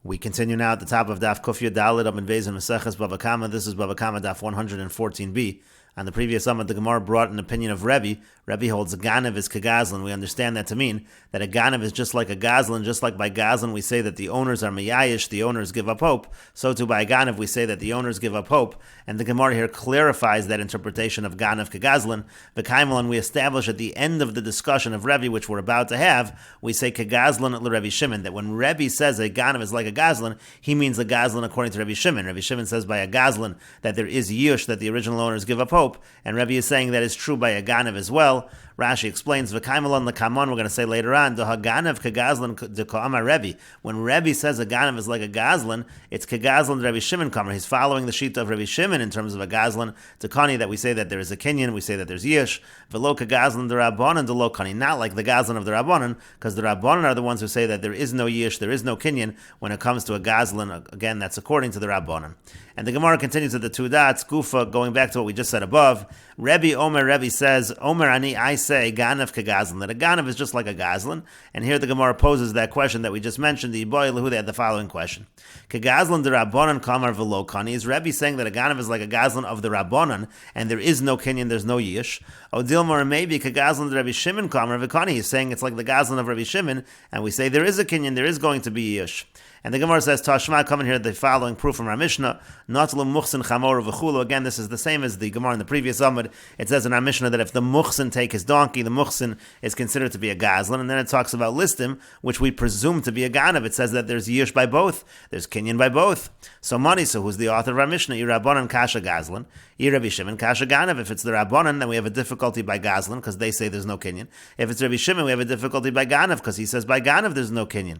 We continue now at the top of Daf Kufya Dalit Amud Beis in Meseches Bava Kamma. This is Bava Kamma Daf 114b. On the previous Amud, the Gemara brought an opinion of Rebbe. Rebbe holds a ganav is kagazlan. We understand that to mean that a ganav is just like a gazlan. Just like by gazlan we say that the owners are miyayish, the owners give up hope. So too by a ganav we say that the owners give up hope. And the Gemara here clarifies that interpretation of ganav kagazlan. V'kaimelan we establish at the end of the discussion of Rebbe, which we're about to have, we say kagazlan l'Rebbe Shimon. That when Rebbe says a ganav is like a gazlan, he means a gazlan according to Rebbe Shimon. Rebbe Shimon says by a gazlan that there is yush, that the original owners give up hope. And Rebbe is saying that is true by a ganav as well. Rashi explains, V'kaimelon l'kamon, we're going to say later on, the haganav kagazlan de ka'amar Rebbe. When Rebbe says a ganav is like a gazlan, it's kagazlan Rebbe Shimon kamar. He's following the sheet of Rebbe Shimon in terms of a gazlan to kani, that we say that there is a kinyan, we say that there's yish. V'lo kagazlan de rabbanon de lo kani. Not like the gazlan of the rabbanon, because the rabbanon are the ones who say that there is no yish, there is no kinyan when it comes to a gazlan. Again, that's according to the rabbanon. And the Gemara continues with the two dots, Gufa, going back to what we just said above. Rebbe says, Omer ani, I say, ganav kagazlan, that a ganav is just like a gazlan. And here the Gemara poses that question that we just mentioned, the Iboy Lahu, they had the following question. Kagazlan de rabbanon kamar v'lo kani. Is Rebbe saying that a ganav is like a gazlan of the rabbanon, and there is no kinyan, there's no yish? Odilmar maybe kagazlan de Rebbe Shimon kamar v'kani. He's saying it's like the gazlan of Rebbe Shimon, and we say there is a kinyan, there is going to be yish. And the Gemara says, Tashma, come in here, the following proof from our Mishnah, Natlu muchsin chamor v'chulu. Again, this is the same as the Gemara in the previous Amud. It says in our Mishnah that if the muchsin take his donkey, the muchsin is considered to be a gazlan. And then it talks about listim, which we presume to be a ganav. It says that there's yish by both, there's kinyan by both. So who's the author of our Mishnah? Rabbanan kasha gazlan, Rabbi Shimon kasha ganav. If it's the Rabbanan, then we have a difficulty by gazlan, because they say there's no kinyan. If it's Rabbi Shimon, we have a difficulty by ganav, because he says by ganav there's no kinyan.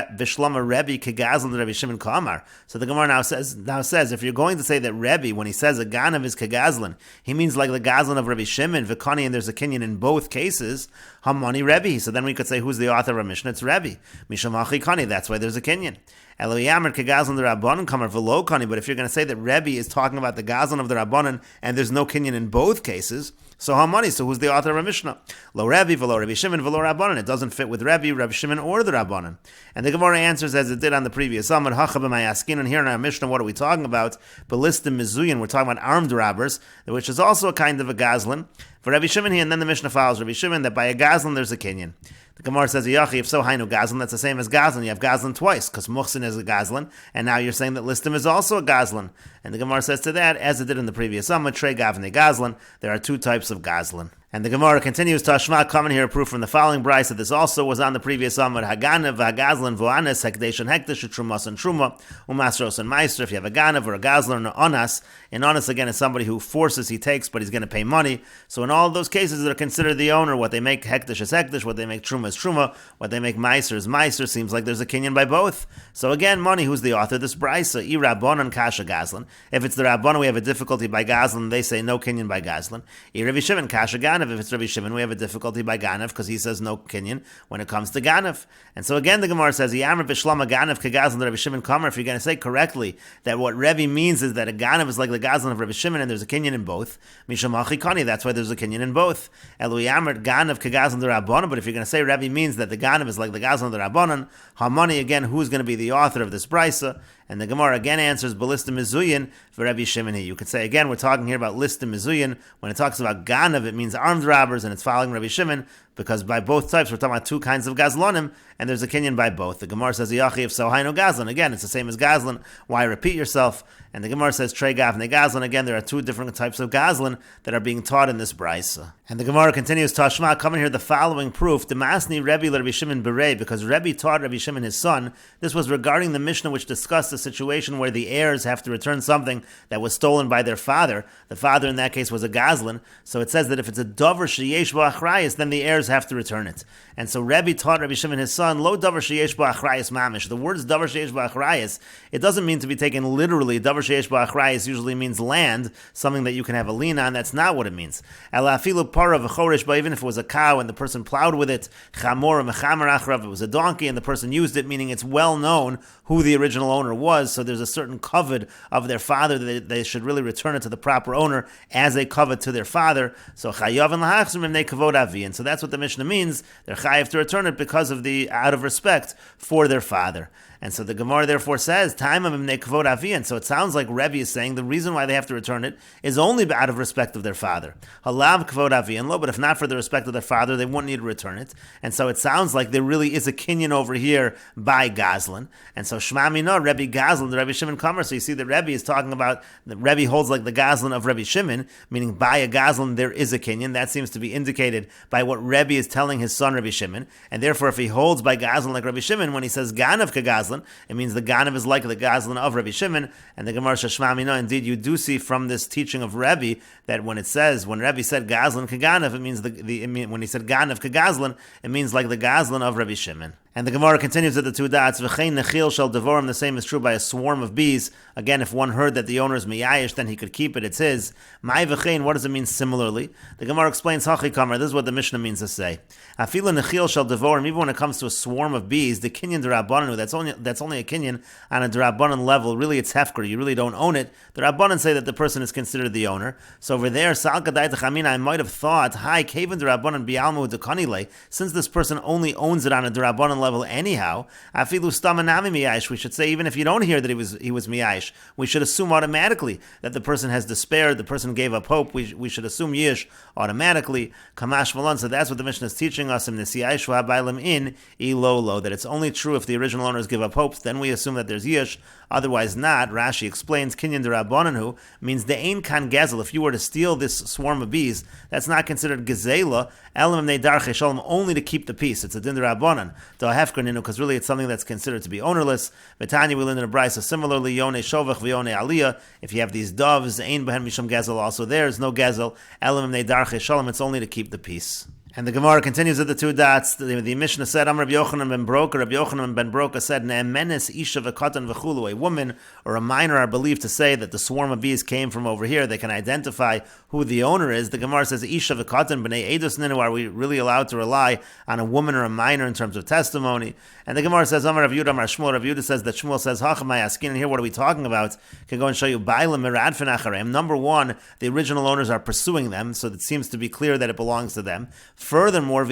Bishlama Rebbe kagazlan Rebbe Shimon kamar. So the Gemara now says if you're going to say that Rebbe, when he says a ganav is kagazlan, he means like the gazlan of Rebbe Shimon, v'kani, and there's a kinyan in both cases, hamani Rebbe. So then we could say who's the author of our Mishnah? It's Rebbe. Mishamachi kani, that's why there's a kinyan. Eloyamer kagazlan the Rabbanan kamar v'lo kani. But if you're going to say that Rebbe is talking about the gazlan of the Rabbanan and there's no kinyan in both cases, so hamani, so who's the author of our Mishnah? Lo Rebbe v'lo Rebbe Shimon v'lo Rabbanan. It doesn't fit with Rebbe Shimon, or the Rabbanan. And the Gemara answers as it did on the previous Amud, Hacha b'mayaskin. And here in our Mishnah, what are we talking about? Belistim mizuyin. We're talking about armed robbers, which is also a kind of a gazlan. For Rebbe Shimon here, and then the Mishnah follows Rebbe Shimon that by a gazlan there's a kinyan. The Gemara says, Yachi, if so, hainu gazlan, that's the same as gazlan. You have gazlan twice, because muhsin is a gazlan, and now you're saying that listim is also a gazlan. And the Gemara says to that, as it did in the previous Amud, trei gavne gazlan, there are two types of gazlan. And the Gemara continues, Tashma, coming here, a proof from the following brayso that this also was on the previous Amud, Haganav, Hagazlan, Vo'anes, Hekdesh, and Hekdesh, Trumas, and Truma, Umasros, and Meister. If you have a Ganav or a Gazlan or an Onas, an Onas, again, is somebody who forces, he takes, but he's going to pay money. So in all of those cases, they're considered the owner. What they make Hekdesh is Hekdesh, what they make Truma is Truma, what they make Meister is Meister. Seems like there's a kinyan by both. So again, money, who's the author of this brayso? I Rabbanan Kasha Gazlan. If it's the Rabbanan, we have a difficulty by Gazlan, they say no kinyan by Gazlan. I Rebbe Shimon Kasha Ganav. If it's Rebbe Shimon, we have a difficulty by Ganav, because he says no kinyan when it comes to Ganav. And so again, the Gemara says, Yamar Bishlama Ganav Kagazlan Rebbe Shimon Kamar. If you're going to say correctly that what Rebbe means is that a Ganav is like the Gazlan of Rebbe Shimon, and there's a kinyan in both, Mishamachi Kani, that's why there's a kinyan in both. Elu Yamar Ganav Kagazlan the Rabbanan. But if you're going to say Rebbe means that the Ganav is like the Gazlan of the Rabbanan, Hamani, again, who's going to be the author of this brayso? And the Gemara again answers, Belistim mizuyin for Rebbe Shimon. You could say, again, we're talking here about listim mizuyin. When it talks about ganav, it means armed robbers, and it's following Rebbe Shimon, because by both types, we're talking about two kinds of gazlonim, and there's a kinyan by both. The Gemara says, Yachi, if so, hainu gazlan. Again, it's the same as gazlan. Why repeat yourself? And the Gemara says, Trei gavne gazlan. Again, there are two different types of gazlan that are being taught in this brayso. And the Gemara continues, Tashma, coming here, the following proof, Demasni Rebbe Rebbe Shimon Berei, because Rebbe taught Rebbe Shimon his son. This was regarding the Mishnah which discussed the situation where the heirs have to return something that was stolen by their father. The father in that case was a gazlan. So it says that if it's a davar sheyesh bo achrayis, then the heirs have to return it. And so Rebbe taught Rebbe Shimon his son, lo davar sheyesh bo achrayis mamish. The words davar sheyesh bo achrayis, it doesn't mean to be taken literally. Davar sheyesh bo achrayis usually means land, something that you can have a lien on. That's not what it means. Ela afilu para v'choresh, but even if it was a cow and the person plowed with it, chamor mechamer achrav, it was a donkey and the person used it, meaning it's well known who the original owner was, so there's a certain covet of their father that they should really return it to the proper owner as a covet to their father. So chayav and lahachzim imnei kavod avi, and so that's what the Mishnah means. They're chayiv to return it because of the out of respect for their father. And so the Gemara therefore says, and so it sounds like Rebbe is saying the reason why they have to return it is only out of respect of their father. Halav kvod avian lo, but if not for the respect of their father, they wouldn't need to return it. And so it sounds like there really is a kinyan over here by Gazlan. And so Shema Mina, Rebbe Gazlan, the Rebbe Shimon Kamma. So you see that Rebbe is talking about, the Rebbe holds like the Gazlan of Rebbe Shimon, meaning by a Gazlan there is a kinyan. That seems to be indicated by what Rebbe is telling his son Rebbe Shimon. And therefore if he holds by Gazlan like Rebbe Shimon, when he says Ganav Kagazlan, it means the Ganav is like the Gazlan of Rebbe Shimon. And the Gemara says, Shema Mina, indeed you do see from this teaching of Rebbe that when it says, when Rebbe said Gazlan Kaganav, it means when he said Ganav Kagazlan, it means like the Gazlan of Rebbe Shimon. And the Gemara continues at the two dots, V'chein nechil shel devorim, the same is true by a swarm of bees. Again, if one heard that the owner is miyayish, then he could keep it, it's his. Mai v'chein, what does it mean similarly? The Gemara explains, Hachi Kamar, this is what the Mishnah means to say. Afilu nechil shel devorim, even when it comes to a swarm of bees, the kinyan d'Rabbanan, that's only a kinyan on a d'Rabbanan level, really it's hefker, you really don't own it. The Rabbanan say that the person is considered the owner. So over there, Sal Kadai Techamina, I might have thought, hi, Kaven d'Rabbanan bi'almu d'Kanile, since this person only owns it on a d'Rabbanan level anyhow, afilu stamanami miyash, we should say, even if you don't hear that he was miyash, we should assume automatically that the person has despaired, the person gave up hope, we should assume yish automatically. Kamash Malon, so that's what the Mishnah is teaching us in this yish v'habailim in ilolo, that it's only true if the original owners give up hope, then we assume that there's yish, otherwise not. Rashi explains, kinyan d'Rabbananu means the ein kan gezel, if you were to steal this swarm of bees, that's not considered gezela, elam neidar cheshalom, only to keep the peace, it's a din d'Rabbanan, to a hefker, because really it's something that's considered to be ownerless. Betanya, we learn in a brisa similarly, yone shovach v'yone aliyah, if you have these doves, ein behen misham gezel, also there's no gezel, elam neidar cheshalom, it's only to keep the peace. And the Gemara continues at the two dots. The Mishnah said, Amar Rabbi Yochanan ben Broka, Rabbi Yochanan ben Broka said, Ne'emenes isha v'katan v'chulu, a woman or a minor are believed to say that the swarm of bees came from over here. They can identify who the owner is. The Gemara says, Isha v'katan b'nei edus ninu, are we really allowed to rely on a woman or a minor in terms of testimony? And the Gemara says, Amar Rav Yehuda, Amar Shmuel, Rav Yehuda says that Shmuel says, Hachamay askin, and here what are we talking about? I can go and show you, Bailam miradfen acharem. Number one, the original owners are pursuing them, so it seems to be clear that it belongs to them. Furthermore,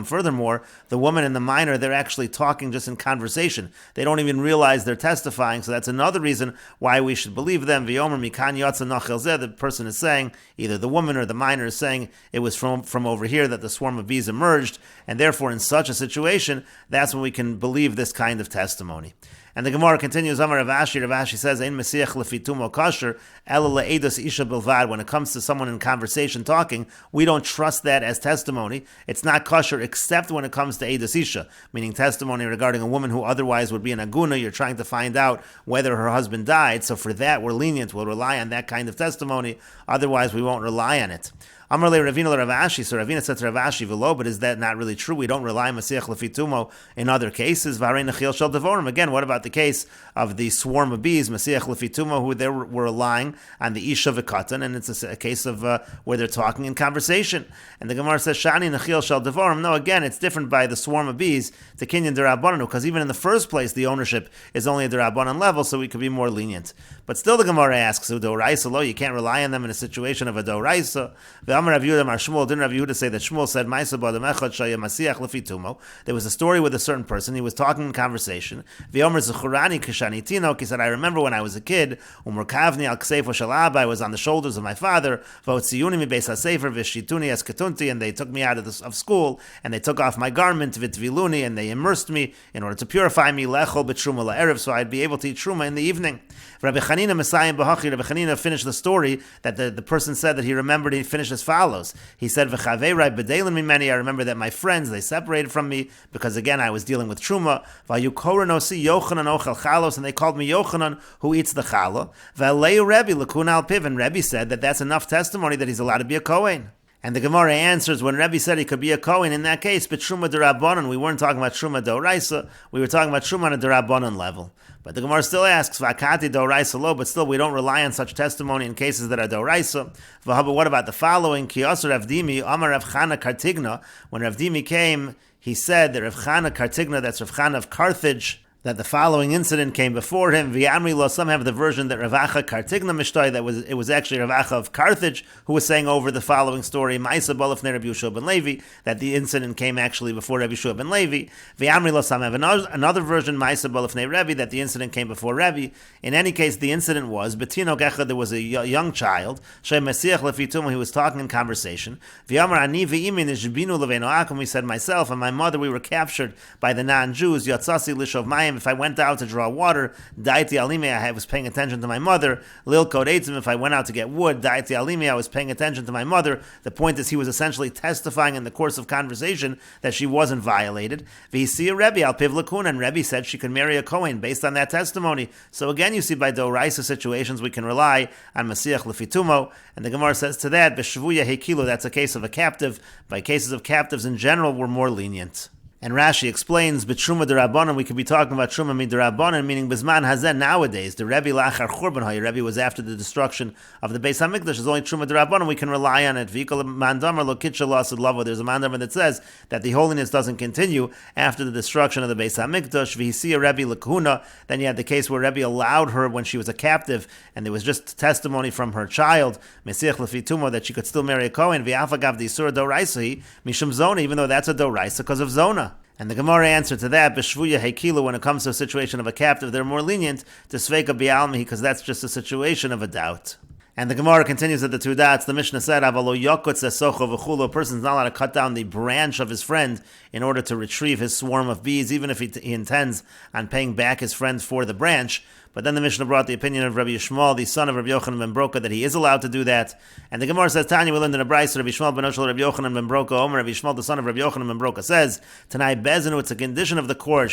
furthermore, the woman and the minor, they're actually talking just in conversation. They don't even realize they're testifying, so that's another reason why we should believe them. The person is saying, either the woman or the minor is saying, it was from over here that the swarm of bees emerged, and therefore in such a situation, that's when we can believe this kind of testimony. And the Gemara continues, Amar Rav Ashi says, Ein Mesiach lefitumo kasher, ela le'edos isha bilvad. When it comes to someone in conversation talking, we don't trust that as testimony. It's not kosher except when it comes to edos isha, meaning testimony regarding a woman who otherwise would be an aguna. You're trying to find out whether her husband died. So for that, we're lenient. We'll rely on that kind of testimony. Otherwise, we won't rely on it. Amar le Ravina le Rav Ashi. So Ravina said to Rav Ashi, "V'lo," but is that not really true? We don't rely on Mesiach lefitumo in other cases. V'arei nechil shel devorim. Again, what about the case of the swarm of bees, Mesiach lefitumo, who they were relying on the isha v'katan, and it's a case of where they're talking in conversation. And the Gemara says, "Shani nechil shel devorim." No, again, it's different by the swarm of bees to kinyan d'Rabbanan, because even in the first place, the ownership is only at the Rabbanan level, so we could be more lenient. But still, the Gemara asks, "Doraisa lo?" You can't rely on them in a situation of a doraisa. The Amar Rav Yehuda, Mar Shmuel, didn't Rav Yehuda say that Shmuel said, "Ma'isa b'adam echad shaya masiach lefitumo." There was a story with a certain person. He was talking in conversation. The Omer zechurani kishani tinok. He said, "I remember when I was a kid. Umurkavni al ksefo shel abba. I was on the shoulders of my father. V'otziuni mi beis hasefer v'shituni es ketunti. And they took me out of school and they took off my garment v'tviluni and they immersed me in order to purify me lechol b'truma la'erev, so I'd be able to eat truma in the evening." Rabbi Chanina Messiah B'hachi, Rabbi Chanina finished the story that the person said that he remembered. He finished as follows. He said, "V'chaveirai b'deilin mimeni." I remember that my friends, they separated from me because again I was dealing with truma. V'ayu koranosi Yochanan ochel chalos, and they called me Yochanan who eats the challah. V'aleu Rebbe l'kun al piv, and Rebbe said that that's enough testimony that he's allowed to be a kohen. And the Gemara answers, when Rebbe said he could be a Kohen, in that case, but Truma d'Rabbanan, we weren't talking about Truma d'Oraisa, we were talking about Truma on a d'Rabbanan level. But the Gemara still asks, Vakati d'Oraisa lo, but still we don't rely on such testimony in cases that are d'Oraisa. But what about the following? Ki Yasser Rav Dimi, Amar Rav Chana Kartigna, when Rav Dimi came, he said that Rav Chana Kartigna, that's Rav Chana of Carthage, that the following incident came before him. V'yamri lo, some have the version that Ravacha Kartigna Mishtoi, it was actually Ravacha of Carthage who was saying over the following story, Ma'isa Bolafne Rabbi Yehoshua ben Levi, that the incident came actually before Rabbi Yehoshua ben Levi. V'yamri lo, some have another version, Ma'isa Bolafne Rebbe, that the incident came before Rebbe. In any case, the incident was, Betino Gecha, there was a young child, Shem Mesiach Lefitum, he was talking in conversation. V'yamar ani v'imin ishbinu leveinu akum, he said, myself and my mother, we were captured by the non-Jews, Yatzasi Lishov Mayim, if I went out to draw water, Daiti Alime, I was paying attention to my mother, Lil Kodeitzim, if I went out to get wood, Daiti Alime, I was paying attention to my mother. The point is he was essentially testifying in the course of conversation that she wasn't violated. V'hisiya Rebbe al Piv Lakun, and Rebbe said she could marry a Kohen based on that testimony. So again, you see by Doraisa situations we can rely on Masiach Lefitumo, and the Gemara says to that, B'shvuya Hekilu, that's a case of a captive. By cases of captives in general, we're more lenient. And Rashi explains, B'truma d'Rabbanan, we could be talking about Truma d'Rabbanan, meaning Bizman Hazen nowadays. The Rebbe Lachar Churban Hay, Rebbe was after the destruction of the Beis HaMikdash. There's only Truma d'Rabbanan, we can rely on it. V'ikol mandamar lo kitcha lasud lavo. There's a mandamar that says that the holiness doesn't continue after the destruction of the Beis HaMikdash. V'hisiya Rebbe l'kuna. Then you had the case where Rebbe allowed her when she was a captive, and there was just testimony from her child, Mesiach Lefitumo, that she could still marry a Kohen. V'afagav d'isur doraisa mishum zona, even though that's a doraisa because of zona. And the Gemara answered to that, B'shvuya Hekilu, when it comes to a situation of a captive, they're more lenient to Sveika Bialmi, because that's just a situation of a doubt. And the Gemara continues at the two dots. The Mishnah said, Avalo Yokotz Esocho V'chulo, a person's not allowed to cut down the branch of his friend in order to retrieve his swarm of bees, even if he intends on paying back his friend for the branch. But then the Mishnah brought the opinion of Rabbi Yishmael, the son of Rabbi Yochanan ben Broka, that he is allowed to do that. And the Gemara says, Tanya, we learned in a brayso, Rabbi Yishmael ben Oshel, Rabbi Yochanan ben Broka, Omer, Rabbi Yishmael, the son of Rabbi Yochanan ben Broka, says, Tanai Bezenu, it's a condition of the court,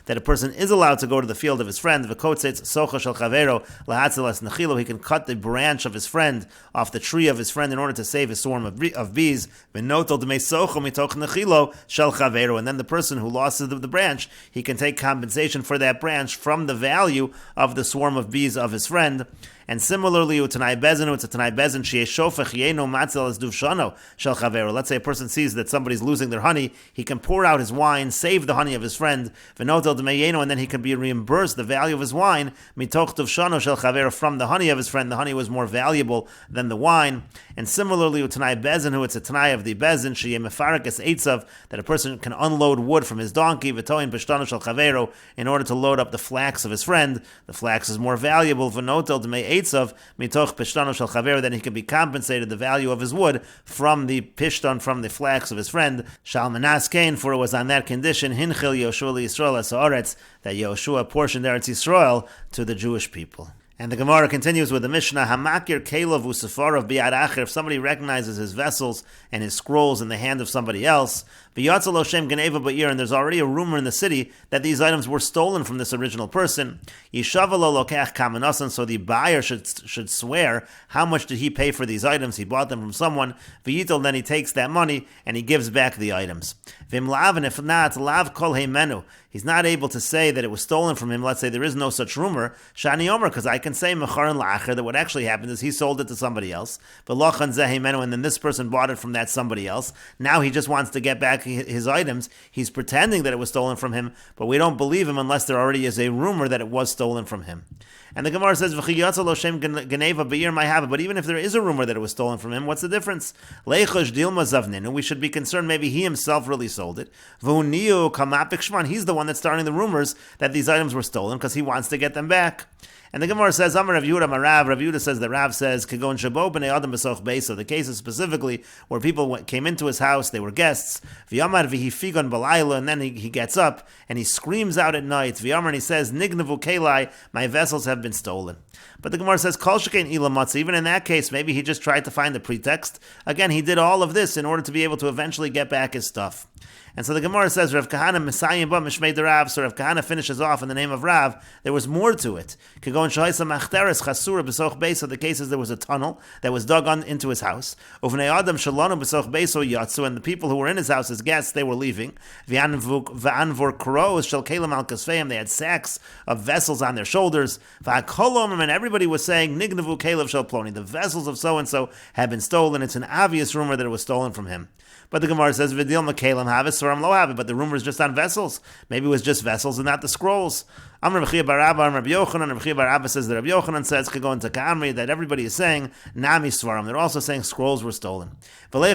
that a person is allowed to go to the field of his friend, he can cut the branch of his friend off the tree of his friend in order to save his swarm of bees. And then the person who lost the branch, he can take compensation for that branch from the value of the swarm of bees of his friend. And similarly, it's a Tanai Bezin, let's say a person sees that somebody's losing their honey, he can pour out his wine, save the honey of his friend, and then he can be reimbursed the value of his wine from the honey of his friend. The honey was more valuable than the wine. And similarly, it's a Tanai of the Bezin, that a person can unload wood from his donkey in order to load up the flax of his friend. The flax is more valuable, then he can be compensated the value of his wood from the pishton, from the flax of his friend. Shalmanas Kain, for it was on that condition, Hinchil Yoshua Yisrael Esaretz, that Yoshua apportioned Eretz Yisrael to the Jewish people. And the Gemara continues with the Mishnah, Hamakir Kelev Usafarav Biad Acher, if somebody recognizes his vessels and his scrolls in the hand of somebody else, V'yatzal Oshem Geneva Ba'ir, and there's already a rumor in the city that these items were stolen from this original person, Yishavalo Lokach Kamanasan, so the buyer should swear how much did he pay for these items. He bought them from someone, V'yitel, then he takes that money and he gives back the items. V'imlav, and if not, Lav Kol Heimenu, he's not able to say that it was stolen from him. Let's say there is no such rumor, Shani Omer, because I can say Mechar and La'acher, that what actually happened is he sold it to somebody else, V'lochan Zehimenu, and then this person bought it from that somebody else. Now he just wants to get back his items. He's pretending that it was stolen from him, but we don't believe him unless there already is a rumor that it was stolen from him. And the Gemara says, but even if there is a rumor that it was stolen from him, what's the difference? We should be concerned maybe he himself really sold it. He's the one that's starting the rumors that these items were stolen because he wants to get them back. And the Gemara says, Amar Rav Yehuda Marav. Rav Yehuda says that Rav says, Kagon Shabo b'nei Adam b'soch beis. So the cases specifically where people came into his house, they were guests. V'yamar v'hifigon b'layla, and then he gets up and he screams out at night. V'yamar, and he says, Nignavu kelai, my vessels have been stolen. But the Gemara says, Kol shekein ila matzah. Even in that case, maybe he just tried to find a pretext. Again, he did all of this in order to be able to eventually get back his stuff. And so the Gemara says, Rav Kahana Messiah ba Mishmei de Rav. So Rav Kahana finishes off in the name of Rav. There was more to it. Kagon shaisa machteres chasura b'soch beis. So the case is there was a tunnel that was dug into his house. Uvnei Adam shalonu b'soch beiso yatsu. And the people who were in his house as guests, they were leaving. V'anvor kroos shel kelim al kasveim. They had sacks of vessels on their shoulders. And And everybody was saying, Nignavu Kelev Shel Ploni, the vessels of so-and-so have been stolen. It's an obvious rumor that it was stolen from him. But the Gemara says, Vidil Mekalim have it, Suram lo have it, but the rumor is just on vessels. Maybe it was just vessels and not the scrolls. Amr Rabbi Bar Abba, Amr Rabbi Yochanan, Rabbi Bar Abba says that Rabbi Yochanan says, could go into Kamma, that everybody is saying, Nami Svarim. They're also saying scrolls were stolen. Maybe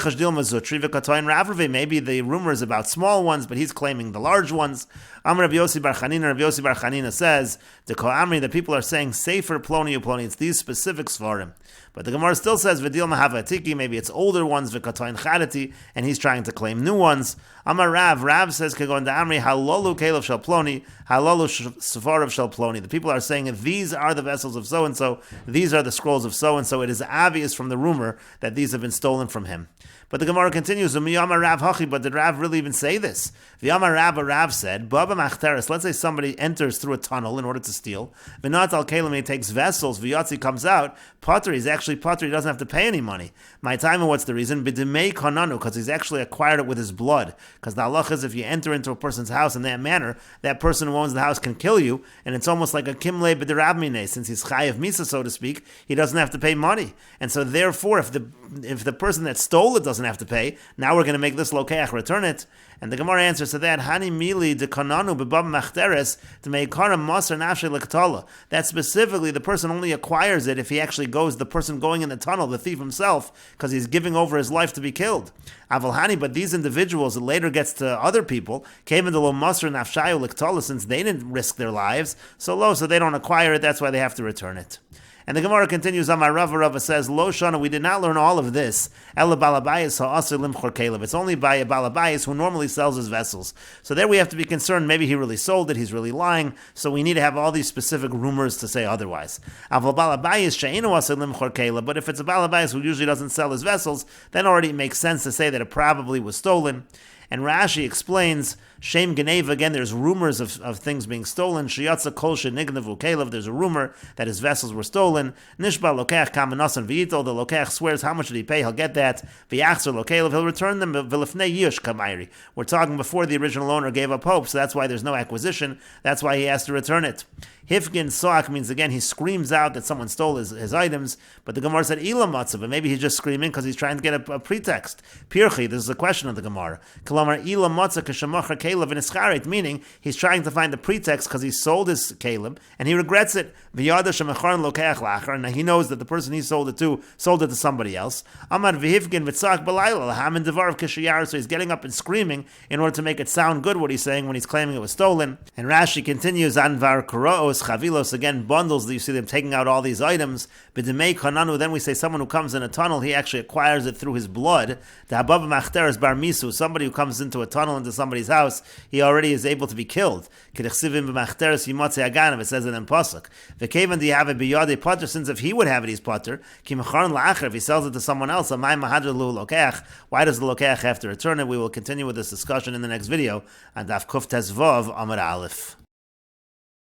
the rumor is about small ones, but he's claiming the large ones. Amr Rabbi Yossi Bar Chanina, Rabbi Yossi Bar Chanina says, the Ko'amri, the people are saying, Sefer Ploni Uploni, it's these specific Svarim. But the Gemara still says, Vidil Mahava Atiki, maybe it's older ones, V'katoin Chadati, and he's trying to claim new ones. Amar Rav says, Kagon Da'amri, Halolu Kelev Shel Ploni, Halolu Sefarav Shel Ploni. The people are saying, these are the vessels of so-and-so, these are the scrolls of so-and-so. It is obvious from the rumor that these have been stolen from him. But the Gemara continues, but did Rav really even say this? Rav said, Bava Machteres, let's say somebody enters through a tunnel in order to steal. V'nat al kelim, he takes vessels, V'yatzi comes out, Potter, he's actually Potter, he doesn't have to pay any money. My time, and what's the reason? B'demei konanu, because he's actually acquired it with his blood. Because the halach is, if you enter into a person's house in that manner, that person who owns the house can kill you, and it's almost like a kimle b'derabmine, since he's chayav misa, so to speak, he doesn't have to pay money. And so therefore, if the person that stole it doesn't have to pay, now we're going to make this lokeach return it. And the Gemara answers to that, Hani mili de kananu bebab machteres to meikara maser nafshe lektala. That specifically, the person only acquires it if he actually goes, the person going in the tunnel, the thief himself, because he's giving over his life to be killed. Avalhani, but these individuals, it later gets to other people, came into lo maser nafshayu lektala, since they didn't risk their lives, so they don't acquire it, that's why they have to return it. And the Gemara continues, Amar Rava says, Lo Shana, we did not learn all of this. Ela balabayis ha'asir limchor kelev. It's only by a balabayis who normally sells his vessels. So there we have to be concerned, maybe he really sold it, he's really lying, so we need to have all these specific rumors to say otherwise. Aval balabayis she'enu asir limchor kelev. But if it's a balabayis who usually doesn't sell his vessels, then already it makes sense to say that it probably was stolen. And Rashi explains, Shem Geneva, again, there's rumors of things being stolen. Shiyatza kol shenignavu kelev, there's a rumor that his vessels were stolen. Nishba lokech kamanasan v'yito, the lokech swears how much did he pay, he'll get that. V'yachzer lokelev, he'll return them. V'lefnei yush kamayri. We're talking before the original owner gave up hope, so that's why there's no acquisition. That's why he has to return it. Hifgin soak means, again, he screams out that someone stole his items, but the Gemara said ila matzav, but maybe he's just screaming because he's trying to get a pretext. Pirchi, this is a question of the Gemara. Kalamar ila matzav k'shemachar kelev in ischaret, meaning he's trying to find the pretext because he sold his kelev and he regrets it. V'yada shemacharn lokeach lachar, and he knows that the person he sold it to somebody else. Amar v'hifgin v'tzak b'layla lahamin devarav k'shiyar, so he's getting up and screaming in order to make it sound good what he's saying when he's claiming it was stolen. And Rashi continues, anvar kuro chavilos, again, bundles, you see them taking out all these items. B'demei kananu, then we say someone who comes in a tunnel, he actually acquires it through his blood. The habab machteres bar misu, somebody who comes into a tunnel into somebody's house, he already is able to be killed. K'dechsivim b'machteres yimotze aganav, it says it in pasuk. V'kevan do you have it b'yadei potter, since if he would have it, he's potter. Ki mecharn la'acher, if he sells it to someone else, amay mahadr lu lokeach, why does the lokeach have to return it? We will continue with this discussion in the next video on Daf Kuf Tes Vav Amar Aleph.